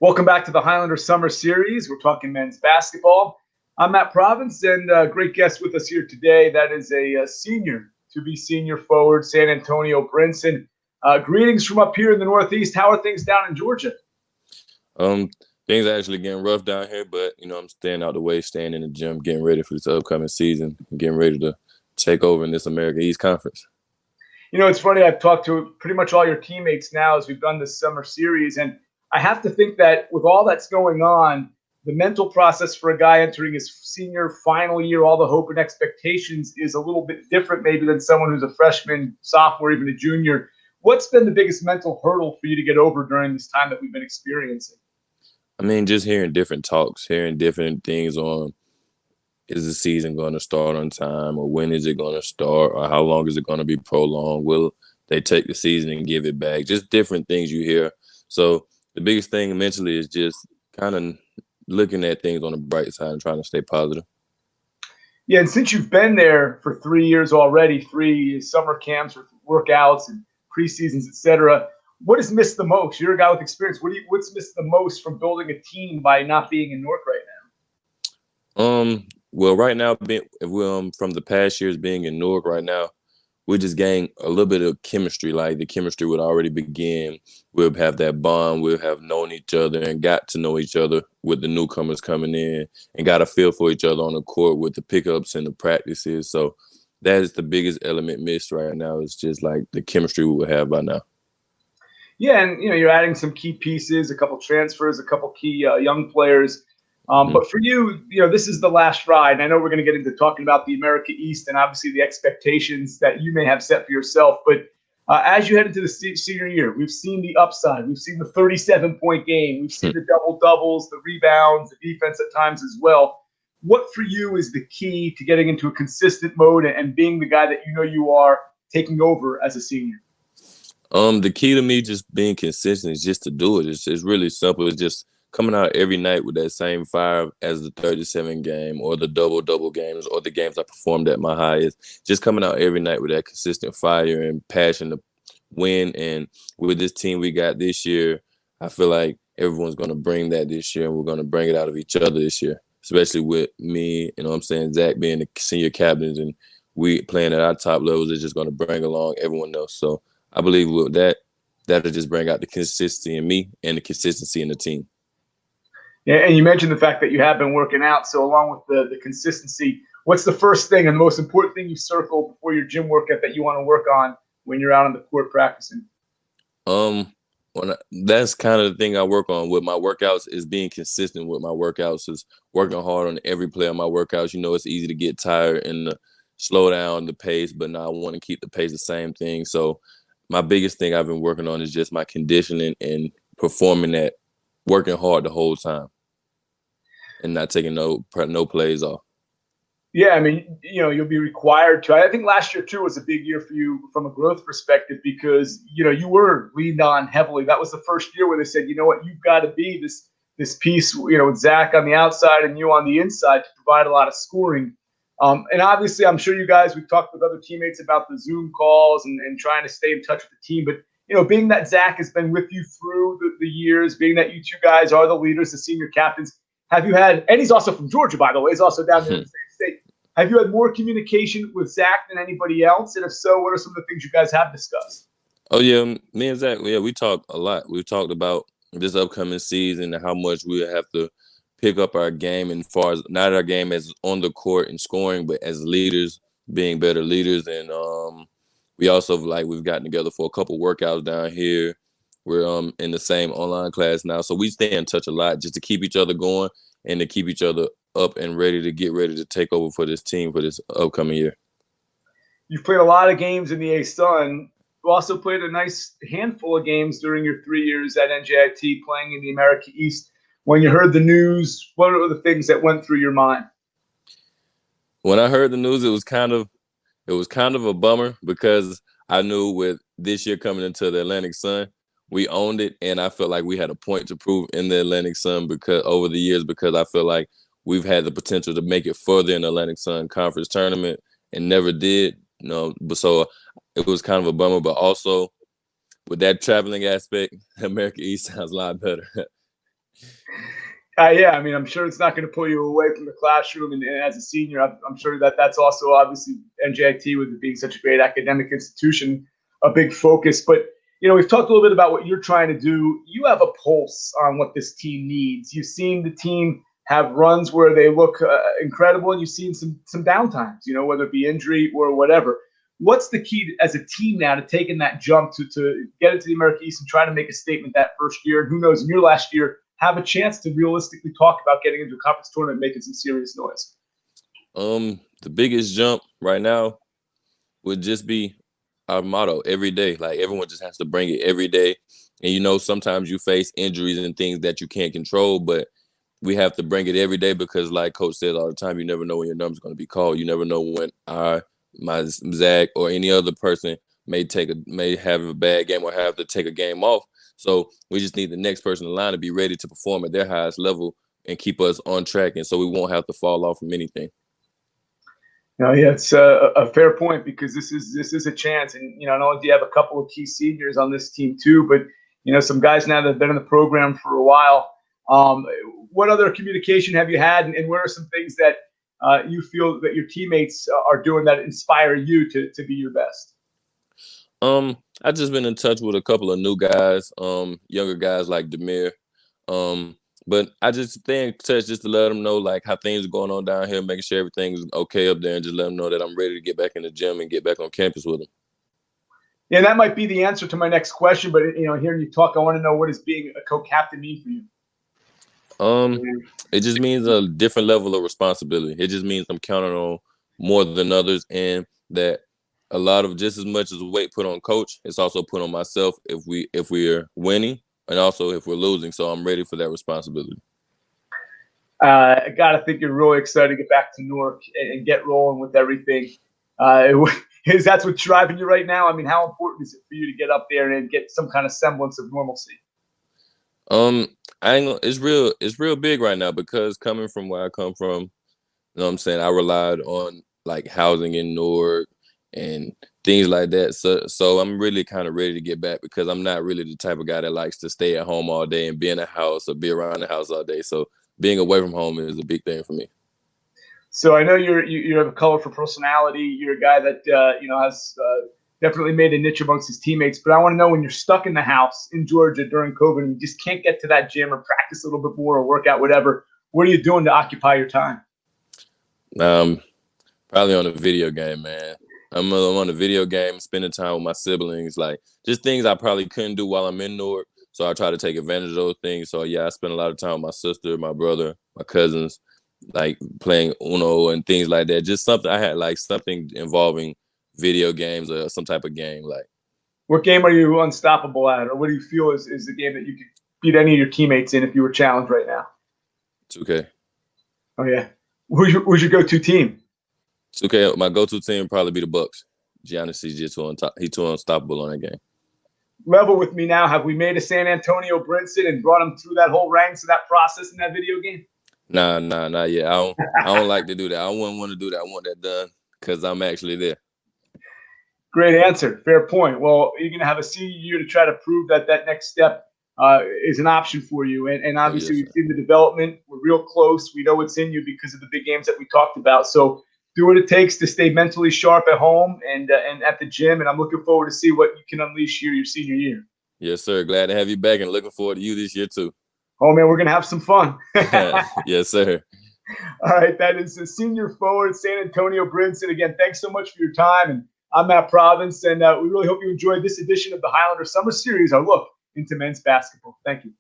Welcome back to the Highlander Summer Series. We're talking men's basketball. I'm Matt Provence, and a great guest with us here today. That is a senior, to-be senior forward, San Antonio Brinson. Greetings from up here in the Northeast. How are things down in Georgia? Things are actually getting rough down here, but, I'm staying out the way, staying in the gym, getting ready for this upcoming season, getting ready to take over in this America East Conference. It's funny. I've talked to pretty much all your teammates now as we've done this summer series, and I have to think that with all that's going on, the mental process for a guy entering his senior final year, all the hope and expectations is a little bit different maybe than someone who's a freshman, sophomore, even a junior. What's been the biggest mental hurdle for you to get over during this time that we've been experiencing? Just hearing different talks, hearing different things on, is the season going to start on time, or when is it going to start, or how long is it going to be prolonged? Will they take the season and give it back? Just different things you hear. So the biggest thing mentally is just kind of looking at things on the bright side and trying to stay positive. Yeah, and since you've been there for 3 years already, 3 summer camps with workouts and preseasons, etc., what is missed the most? You're a guy with experience. What's missed the most from building a team by not being in Newark right now? Well, right now, from the past years being in Newark right now, we just gained a little bit of chemistry. Like the chemistry would already begin. We'll have that bond. We'll have known each other and got to know each other with the newcomers coming in and got a feel for each other on the court with the pickups and the practices. So that is the biggest element missed right now. It's just like the chemistry we would have by now. Yeah, and you're adding some key pieces, a couple transfers, a couple key young players. But for you, this is the last ride. And I know we're going to get into talking about the America East and obviously the expectations that you may have set for yourself. But as you head into the senior year, we've seen the upside. We've seen the 37-point game. We've seen the double-doubles, the rebounds, the defense at times as well. What for you is the key to getting into a consistent mode and being the guy that you are taking over as a senior? The key to me just being consistent is just to do it. It's really simple. It's just coming out every night with that same fire as the 37 game or the double games or the games I performed at my highest. Just coming out every night with that consistent fire and passion to win. And with this team we got this year, I feel like everyone's going to bring that this year, and we're going to bring it out of each other this year, especially with me, Zach being the senior captains and we playing at our top levels is just going to bring along everyone else. So I believe with that'll just bring out the consistency in me and the consistency in the team. Yeah, and you mentioned the fact that you have been working out. So along with the consistency, what's the first thing and the most important thing you circle before your gym workout that you want to work on when you're out on the court practicing? That's kind of the thing I work on with my workouts is being consistent with my workouts, is working hard on every play of my workouts. It's easy to get tired and slow down the pace, but now I want to keep the pace the same thing. So my biggest thing I've been working on is just my conditioning and performing that, working hard the whole time and not taking no plays off. Yeah, you'll be required to. I think last year, too, was a big year for you from a growth perspective because, you were leaned on heavily. That was the first year where they said, you know what, you've got to be this piece, with Zach on the outside and you on the inside to provide a lot of scoring. And obviously, I'm sure you guys, we've talked with other teammates about the Zoom calls and trying to stay in touch with the team. But, being that Zach has been with you through the years, being that you two guys are the leaders, the senior captains, have you had – and he's also from Georgia, by the way. He's also down there in the same state. Have you had more communication with Zach than anybody else? And if so, what are some of the things you guys have discussed? Oh, yeah, me and Zach, we talk a lot. We've talked about this upcoming season and how much we have to pick up our game, and far as not our game as on the court and scoring, but as leaders, being better leaders. And we also we've gotten together for a couple workouts down here. We're in the same online class now, so we stay in touch a lot just to keep each other going and to keep each other up and ready to take over for this team for this upcoming year. You've played a lot of games in the A-Sun. You also played a nice handful of games during your 3 years at NJIT playing in the America East. When you heard the news, what were the things that went through your mind? When I heard the news, it was kind of a bummer because I knew with this year coming into the Atlantic Sun, we owned it, and I felt like we had a point to prove in the Atlantic Sun because over the years, because I feel like we've had the potential to make it further in the Atlantic Sun Conference tournament and never did. But so it was kind of a bummer, but also with that traveling aspect, America East sounds a lot better. Yeah, I mean, I'm sure it's not going to pull you away from the classroom. And as a senior, I'm sure that that's also obviously NJIT, with it being such a great academic institution, a big focus. But, we've talked a little bit about what you're trying to do. You have a pulse on what this team needs. You've seen the team have runs where they look incredible, and you've seen some downtimes, whether it be injury or whatever. What's the key as a team now to taking that jump to get into the America East and try to make a statement that first year? And who knows, in your last year, have a chance to realistically talk about getting into a conference tournament, making some serious noise? The biggest jump right now would just be our motto every day. Like, everyone just has to bring it every day. And sometimes you face injuries and things that you can't control, but we have to bring it every day because, like Coach says all the time, you never know when your number's going to be called. You never know when my Zach or any other person may have a bad game or have to take a game off. So we just need the next person in line to be ready to perform at their highest level and keep us on track, and so we won't have to fall off from anything. Yeah, it's a fair point, because this is a chance, and not only do you have a couple of key seniors on this team too, but some guys now that have been in the program for a while. What other communication have you had, and what are some things that you feel that your teammates are doing that inspire you to be your best? I've just been in touch with a couple of new guys, younger guys like Demir. But I just stay in touch just to let them know like how things are going on down here, making sure everything is okay up there, and just let them know that I'm ready to get back in the gym and get back on campus with them. Yeah, that might be the answer to my next question, but hearing you talk, I want to know, what does being a co-captain mean for you? It just means a different level of responsibility. It just means I'm counting on more than others, and that a lot of, just as much as weight put on coach, it's also put on myself if we're winning, and also if we're losing. So I'm ready for that responsibility. I gotta think you're really excited to get back to Newark and get rolling with everything. That's what's driving you right now? I mean, how important is it for you to get up there and get some kind of semblance of normalcy? It's real big right now, because coming from where I come from, you know what I'm saying, I relied on like housing in Newark and things like that. So I'm really kind of ready to get back, because I'm not really the type of guy that likes to stay at home all day and be in the house or be around the house all day. So being away from home is a big thing for me. So I know you have a colorful personality. You're a guy that has definitely made a niche amongst his teammates. But I want to know, when you're stuck in the house in Georgia during COVID and you just can't get to that gym or practice a little bit more or work out, whatever, what are you doing to occupy your time? Probably on a video game, man. I'm on a video game, spending time with my siblings, like just things I probably couldn't do while I'm in Newark. So I try to take advantage of those things. So yeah, I spend a lot of time with my sister, my brother, my cousins, like playing Uno and things like that. Just something I had, like something involving video games or some type of game. Like, what game are you unstoppable at, or what do you feel is the game that you could beat any of your teammates in if you were challenged right now? 2K. Oh yeah, who's your go-to team? 2K. My go-to team would probably be the Bucks. Giannis is just he's too unstoppable on that game. Level with me now. Have we made a San Antonio Brinson and brought him through that whole ranks of that process in that video game? Nah, not yet. I don't like to do that. I wouldn't want to do that. I want that done because I'm actually there. Great answer. Fair point. Well, you're going to have a senior year to try to prove that next step is an option for you. And obviously, Yes, we've seen the development. We're real close. We know what's in you because of the big games that we talked about. So do what it takes to stay mentally sharp at home and at the gym. And I'm looking forward to see what you can unleash here your senior year. Yes, sir. Glad to have you back and looking forward to you this year, too. Oh, man, we're going to have some fun. Yes, sir. All right. That is the senior forward, San Antonio Brinson. Again, thanks so much for your time. And I'm at Provence, and we really hope you enjoyed this edition of the Highlander Summer Series, our look into men's basketball. Thank you.